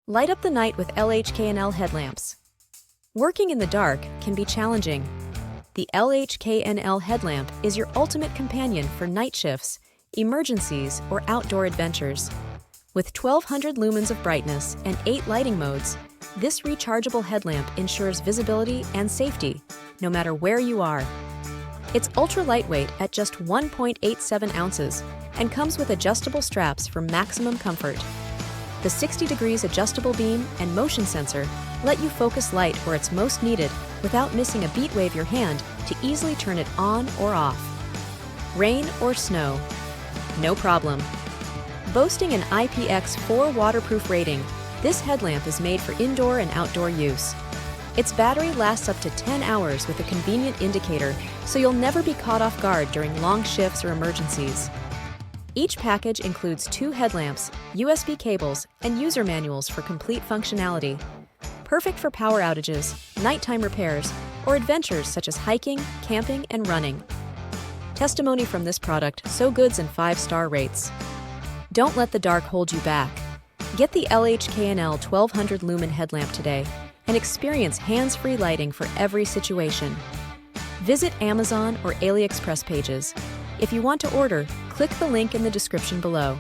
Light up the night with LHKNL headlamps. Working in the dark can be challenging. The LHKNL headlamp is your ultimate companion for night shifts, emergencies, or outdoor adventures. With 1200 lumens of brightness and 8 lighting modes, this rechargeable headlamp ensures visibility and safety, no matter where you are. It's ultra lightweight at just 1.87 ounces and comes with adjustable straps for maximum comfort. The 60 degrees adjustable beam and motion sensor let you focus light where it's most needed without missing a beat wave your hand to easily turn it on or off. Rain or snow, no problem. Boasting an IPX4 waterproof rating, this headlamp is made for indoor and outdoor use. Its battery lasts up to 10 hours with a convenient indicator, so you'll never be caught off guard during long shifts or emergencies. Each package includes 2 headlamps, USB cables, and user manuals for complete functionality. Perfect for power outages, nighttime repairs, or adventures such as hiking, camping, and running. Testimony from this product: so goods and 5-star rates. Don't let the dark hold you back. Get the LHKNL 1200 lumen headlamp today and experience hands-free lighting for every situation. Visit Amazon or AliExpress pages. If you want to order, click the link in the description below.